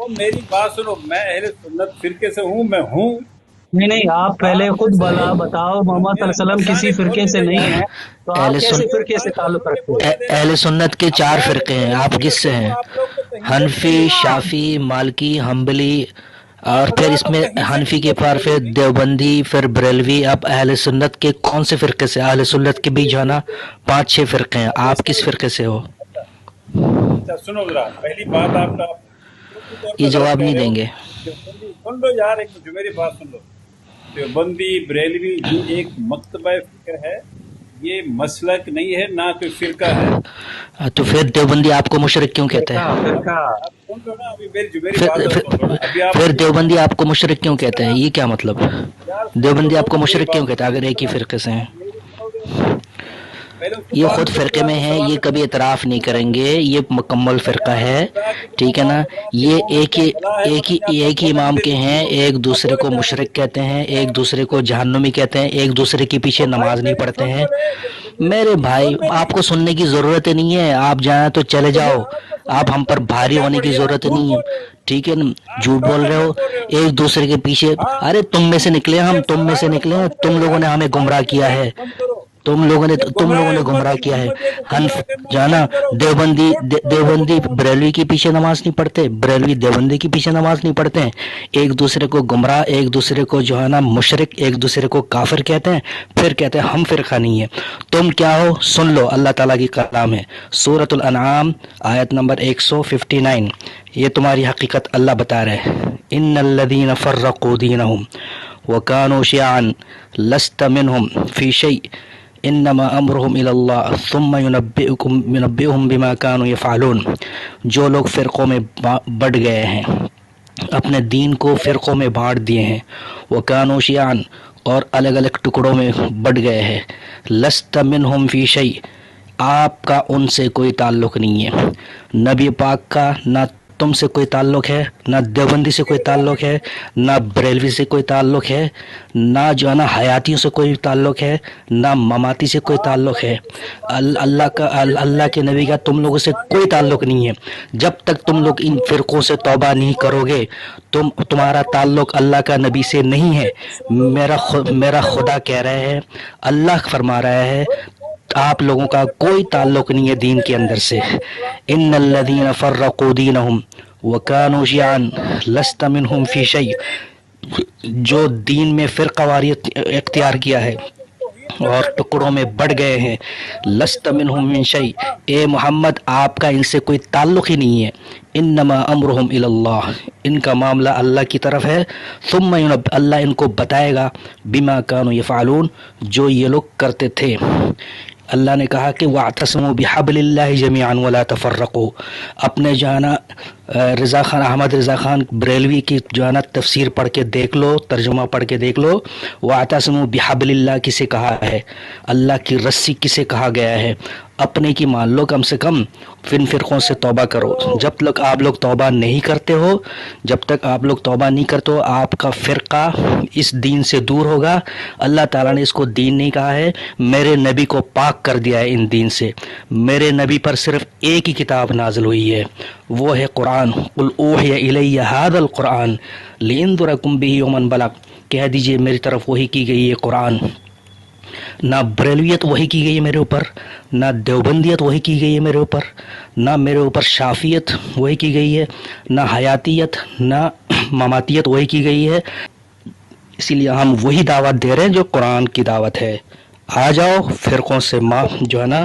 وہ میری بات سنو، میں اہل سنت فرقے سے ہوں، میں ہوں۔ نہیں نہیں، آپ پہلے آپ خود جیسے بتاؤ محمد صلی اللہ علیہ وسلم کسی مسالے فرقے کھولنے سے میں نہیں جائیں۔ ہے، تو اہل آپ سن کیسے میرے فرقے سے بات تعلق مجھے رکھتے ہیں؟ بولنے دینا۔ اہل سنت کے اب 4 میں فرقے ہیں، اہل آپ کس سنت سے سے ہوں، ہیں؟ آپ لوگ تو کہیں سے بھی حنفی، نہیں ہیں۔ شافی، مالکی، حنبلی، اور آپ پھر حضرات اس تو میں کہیں سے حنفی نہیں کے ہیں پار پھر مولوی۔ دیوبندی، پھر بریلوی۔ اب اہل سنت کے کون سے فرقے سے؟ اہل سنت کے بھی جو ہے نا 5-6 فرقے ہیں، اچھا اس آپ کا کس فرقے سے ہو؟ اچھا اچھا سنو ذرا، پہلی بات آپ کا خصوصی طور یہ پہ غلط جواب کہہ نہیں رہے ہو۔ دیں گے۔ دیوبندی سن لو یار، ایک منٹ میری بات سن لو۔ دیوبندی بریلوی یہ ایک مکتبہ فکر ہے، یہ مسلک نہیں ہے، نہ کوئی فرقہ ہے۔ تو پھر دیوبندی آپ کو مشرک کیوں کہتے فرقہ ہیں؟ اب فرقہ اب سن لو نا، ابھی میری پھر بات پھر سن لو نا، ابھی آپ پھر پوچھ رہے دیوبندی ہیں آپ کو مشرک کیوں اس کہتے ہیں؟ طرح۔ یہ کیا مطلب؟ یار سن تو دیوبندی لو آپ کو نا میری مشرک کیوں بات، کہتے ہیں اگر اس ایک ہی طرح فرقے سے ہیں؟ میری سنو گے؟ پہلے اس کی یہ بات خود سنو، پھر فرقے آپ میں کو ہیں، سوال یہ کا کبھی جواب اعتراف نہیں دوں گا۔ کریں گے، یہ مکمل میں فرقہ یار ہے، خدا کی ٹھیک ہے قسم، نا؟ حضرات کے یہ منہ میں کیا بلا ہے پتہ نہیں، آپ کا ایک ہی بولنا امام نہیں کے دیتے۔ ہیں، ایک اب دوسرے بولے کو جا رہے ہیں مشرک لیکن کہتے ہیں، کیا ایک دوسرے کو جہنمی کہتے ہیں، ایک دوسرے کے پیچھے اور بھائی نماز نہیں میری پڑھتے سن ہیں۔ تو لے، میرے بھائی، سن میری۔ آپ کو سننے کی ضرورت ہی نہیں ہے، آپ جائیں تو چلے تو پھر جاؤ، آپ کو سننے آپ کی ہم پر ضرورت ہے بھاری کیا ہونے کی پڑی ہے؟ آپ ضرورت جھوٹ نہیں ہے، بول رہے ہو، ٹھیک ہے نا؟ آپ جھوٹ بول ٹوٹل رہے ہو، جھوٹ بول رہے ہو۔ ایک دوسرے کے پیچھے۔ ہاں ارے تم میں سے نکلے ہم، یہ تم میں سے فضائل نکلے ہیں، بند کرو یار، یہ فضائل کی کیا بحث ہے، بند کرو۔ یہ تم گمراہ لوگوں نے امت گمراہ کیا ہے۔ محمدیہ کو حنف گمراہ کرنا جانا، بند کرو۔ دیوبندی جھوٹ مت بولو دیوبندی گمراہ ہوتے ہیں۔ بریلوی کے پیچھے نماز نہیں پڑھتے، بریلوی دیوبندی کے پیچھے نماز نہیں پڑھتے ہیں، ایک دوسرے کو گمراہ، ایک دوسرے کو جو ہے نا مشرک، ایک دوسرے کو کافر کہتے ہیں، پھر کہتے ہیں ہم فرقہ نہیں ہے۔ تم کیا ہو؟ سن لو، اللہ تعالیٰ کی کلام ہے، سورۃ الانعام آیت نمبر 159، یہ تمہاری حقیقت اللہ بتا رہے ہیں۔ ان الذین فرقوا دینہم وکانوا شیعا لست منہم فی شیء انما امرهم الی اللہ ثم ینبئهم بما كانوا یفعلون۔ جو لوگ فرقوں میں بٹ گئے ہیں، اپنے دین کو فرقوں میں بانٹ دیے ہیں، وکانوا شیعا، اور الگ الگ ٹکڑوں میں بٹ گئے ہیں، لست منہم فی شیء، آپ کا ان سے کوئی تعلق نہیں ہے، نبی پاک کا نہ تم سے کوئی تعلق ہے، نہ دیوبندی سے کوئی تعلق ہے، نہ بریلوی سے کوئی تعلق ہے، نہ جو ہے نا حیاتیوں سے کوئی تعلق ہے، نہ مماتی سے کوئی آپ تعلق ہے۔ بھائی مسلمان کا تو کوئی اللہ کے نبی کا تم لوگوں سے کوئی تعلق نہیں ہے۔ جب تک تم لوگ آپ ان لوگ فرقوں سے مسلمان توبہ نہیں ہو، کرو گے، تمہارا آپ تعلق اللہ کا نبی سے نہیں ہے۔ میری سنو، آپ میرا جھوٹے ہو۔ خدا کہہ رہے ہیں، اللہ فرما رہا ہے، آپ لوگوں منہ کا سے کوئی بات کرو تو تعلق نہیں ہے دین جھوٹے کے ہیں، اندر سے۔ یا تو قرآن کو ان چھوڑتے ہیں۔ الذین فرقوا دینہم وکانوا قرآن کو شیعا قرآن لست کو جو منہم ہے فی شیء، جو جو دین میں فرقہ واریت اختیار قرآن کیا ہے قرآن کو توحید کا اور ثابت ٹکڑوں کرو، میں بڑھ گئے ہیں، میری لست سنو، منہم مان من لو شیء، ہاں۔ اے محمد آپ کا ان سے کوئی تعلق ہی نہیں ہے۔ انما امرہم الی اللہ، ان کا معاملہ اللہ کی طرف ہے، ثم اللہ ان کو بتائے گا بما کانوا یفعلون، جو یہ لوگ کرتے تھے۔ اللہ نے کہا کہ وَاعْتَصِمُوا بِحَبْلِ اللَّهِ جَمِيعًا وَلَا تَفَرَّقُوا، اپنے جانا رضا خان، احمد رضا خان بریلوی کی جو ہے نا تفسیر پڑھ کے دیکھ لو، ترجمہ پڑھ کے دیکھ لو، وَاعْتَصِمُوا بِحَبْلِ اللَّهِ کسے کہا ہے، اللہ کی رسی کسے کہا گیا ہے، اپنے کی مان لو کم سے کم، فن فرقوں سے توبہ کرو۔ جب تک آپ لوگ توبہ نہیں کرتے ہو، جب تک آپ لوگ توبہ نہیں کرتے ہو، آپ کا فرقہ اس دین سے دور ہوگا۔ اللہ تعالیٰ نے اس کو دین نہیں کہا ہے، میرے نبی کو پاک کر دیا ہے ان دین سے۔ میرے نبی پر صرف ایک ہی کتاب نازل ہوئی ہے، وہ ہے قرآن۔ قل اوحی الی ھذا القرآن لانذرکم بہ ومن بلغ، کہہ دیجئے میری طرف وحی کی گئی ہے قرآن۔ نہ بریلویت وحی کی گئی ہے میرے اوپر، نہ دیوبندیت وحی کی گئی ہے میرے اوپر، نہ میرے اوپر شافیت وحی کی گئی ہے، نہ حیاتیت، نہ مماتیت وحی کی گئی ہے۔ اسی لیے ہم وہی دعوت دے رہے ہیں جو قرآن کی دعوت ہے۔ آ جاؤ فرقوں سے جو ہے نا،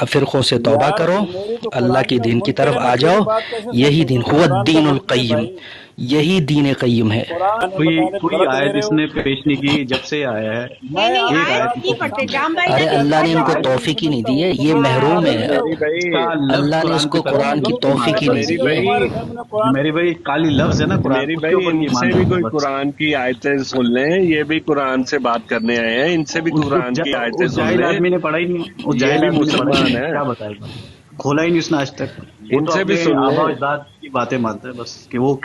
فرقوں سے توبہ یار کرو، میری تو اللہ قرآن کی کا دین کی منکر طرف ہے، میں آ تیری جاؤ، بات کیسے یہی سمجھوں؟ دین تو هو قرآن کا الدین منکر ہے القیم، بھائی۔ یہی دین قیم ہے۔ قرآن کوئی مطابق کوئی غلط لے آیت رہے اس ہو۔ نے پیش نہیں کی جب سے آیا ہے، میں نہیں ایک آیت آیت حضرات نہیں نہیں کو پیش پڑھتے کی۔ سامنے جام بھائی ارے جان، میں اللہ ایک نے ان اپنی کو آیت دلیل توفیق ہی نہیں سمجھتا دی ہوں، ہے، تو یہ تم محروم مناظرے ہے۔ میں ہو۔ آیت بھائی، اس کا لفظ اللہ نے اس قرآن کی کو طرف قرآن نہیں کی تم ہے، اس توفیق ہی مناظرے نہیں میری دی کیے ہے۔ بھائی، ہمارے سامنے قرآن میرے کو۔ بھائی کالی لفظ ہے نا قرآن، میری اس کے بھائی، اوپر ان ایمان سے بھی رکھو کوئی بس۔ قرآن کی آیتیں سن لیں، یہ بھی قرآن سے بات کرنے آئے ہیں، ان سے بھی قرآن کی آیتیں اس سن جاہل لیں، آدمی نے پڑھا ہی نہیں، اس یہ جاہل بھی آدمی نے پڑھا ہی مسلمان نہیں، ہیں، کیا بتائے گا؟ کھولا ہی نہیں اس نے آج تک۔ وہ ان تو سے بھی اپنے سن لیں۔ آبا و اجداد کی باتیں مانتا ہے بس، کہ وہ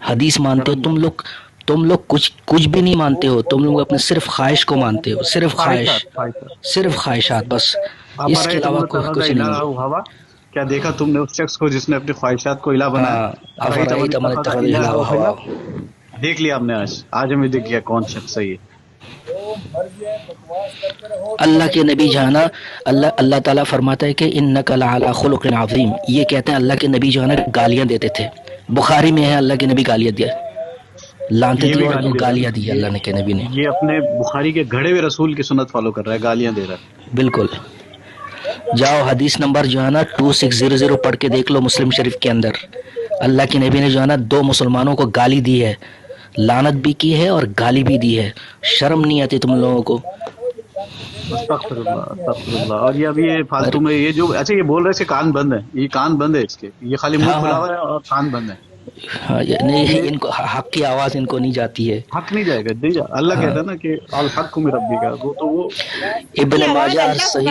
حدیث مانتے ہو تم لوگ کچھ بھی نہیں مانتے ہو. تم لوگ اپنے صرف خواہش کو مانتے ہو, صرف صرف خواہشات, بس اس کے علاوہ کچھ نہیں. ہوا کیا دیکھا تم نے اس شخص کو جس نے اپنی خواہشات کو الہ بنایا؟ افرأیت من اتخذ الہہ ہواہ. دیکھ لیا ہم نے, آج ہمیں دیکھ گیا کون شخص ہے یہ. اللہ کے نبی جانا, اللہ تعالیٰ فرماتا ہے کہ انک لعلی خلق عظیم. یہ کہتے ہیں اللہ کے نبی جو ہے نا گالیاں دیتے تھے. بخاری میں ہے اللہ کے نبی گالیاں دیا, لانتے تھے اور گالیاں دی اللہ کے نبی نے. یہ اپنے بخاری کے گھڑے ہوئے رسول کی سنت فالو کر رہا ہے, گالیاں دے رہا ہے. بالکل. جاؤ حدیث نمبر جو ہے نا 2600 پڑھ کے دیکھ لو مسلم شریف کے اندر. اللہ کے نبی نے جو ہے نا 2 مسلمانوں کو گالی دی ہے, لعنت بھی کی ہے اور گالی بھی دی ہے. شرم نہیں آتی تم لوگوں کو؟ استغفر اللہ استغفر اللہ. اور یہ ابھی یہ فالتو میں یہ جو اچھا یہ بول رہے ہیں اس کے کان بند ہیں, یہ کان بند ہے اس کے, یہ خالی منہ کھلا ہوا ہے اور کان بند ہے. نہیں, ان کو حق کی آواز ان کو نہیں جاتی ہے. حق نہیں جائے گا. اللہ کہتا ہے نا کہ الحق من ربی کا, وہ تو وہ ابن ماجہ صحیح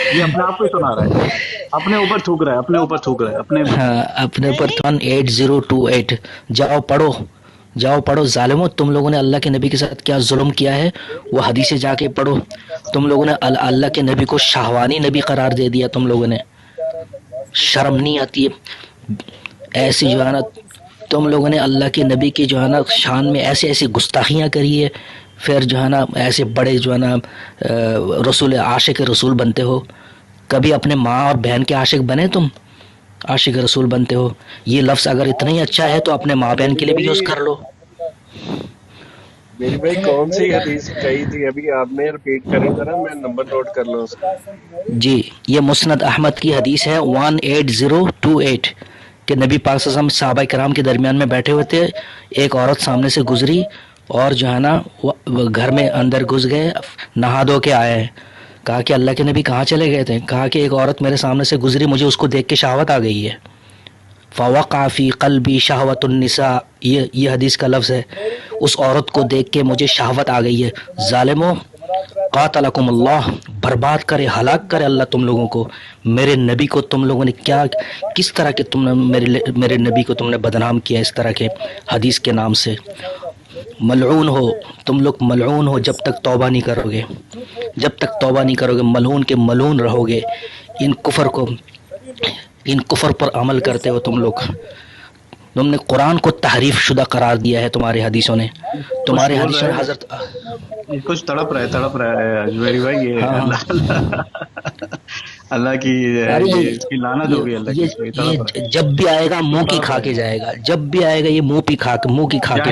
یہ اپنے آپ کو سنا رہا ہے, اپنے اوپر تھوک رہا ہے, اپنے اوپر تھوک رہا ہے, اپنے اوپر. 8028 جاؤ پڑھو ظالموں. تم لوگوں نے اللہ کے نبی کے ساتھ کیا ظلم کیا ہے وہ حدیثیں جا کے پڑھو. تم لوگوں نے اللہ کے نبی کو شہوانی نبی قرار دے دیا. تم لوگوں نے شرم نہیں آتی ہے ایسی جو ہے نا؟ تم لوگوں نے اللہ کے نبی کی جو ہے نا شان میں ایسی گستاخیاں کری ہے, پھر جو ہے نا ایسے بڑے جو ہے نا رسول عاشق رسول بنتے ہو. کبھی اپنے ماں اور بہن کے عاشق بنے تم؟ عاشق رسول بنتے ہو. یہ لفظ اگر اتنا ہی اچھا ہے تو اپنے ماں بہن کے لیے بھی یوز کر لو. میری بھائی کون سی حدیث کہی تھی ابھی آپ نے, ریپیٹ کریں ذرا, میں نمبر نوٹ کر لوں اس کا. جی, یہ مسند احمد کی حدیث ہے 18028 کہ نبی پاک صلی اللہ علیہ وسلم صحابہ کرام کے درمیان میں بیٹھے ہوئے تھے. ایک عورت سامنے سے گزری اور جو ہے نا وہ گھر میں اندر گھس گئے, نہا دھو کے آئے ہیں. کہا کہ اللہ کے نبی کہاں چلے گئے تھے؟ کہا کہ ایک عورت میرے سامنے سے گزری, مجھے اس کو دیکھ کے شہوت آ گئی ہے. فوقع فی قلبی شہوت النساء, یہ حدیث کا لفظ ہے. اس عورت کو دیکھ کے مجھے شہوت آ گئی ہے. ظالموں, قاتلکم اللہ, برباد کرے, ہلاک کرے اللہ تم لوگوں کو. میرے نبی کو تم لوگوں نے کس طرح کے تم نے میرے نبی کو تم نے بدنام کیا اس طرح کے حدیث کے نام سے. ملعون ہو تم لوگ, ملعون ہو جب تک توبہ نہیں کرو گے, جب تک توبہ نہیں کرو گے ملعون کے ملعون رہو گے. ان کفر پر عمل کرتے ہو تم لوگ. تم نے قرآن کو تحریف شدہ قرار دیا ہے تمہارے حدیثوں نے. تمہارے حدیثوں نے حضرت کچھ تڑپ رہا ہے اجمیری بھائی, یہ اللہ کی لعنت ہو گئی. اللہ جب بھی آئے گا منہ کی کھا کے جائے گا, جب بھی آئے گا یہ منہ کی کھا کے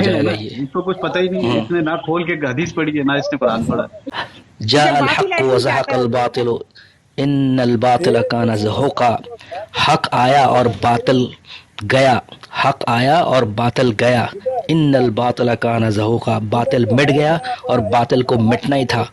جائے گا. یہ اس کو کچھ پتہ ہی نہیں ہے, اس نے نہ کھول کے حدیث پڑھی ہے نہ اس نے قرآن پڑھا. جاء الحق وزهق الباطل ان الباطل کان زهوقا. حق آیا اور باطل گیا, حق آیا اور باطل گیا. ان الباطل کان زهوقا, باطل مٹ گیا اور باطل کو مٹنا ہی تھا.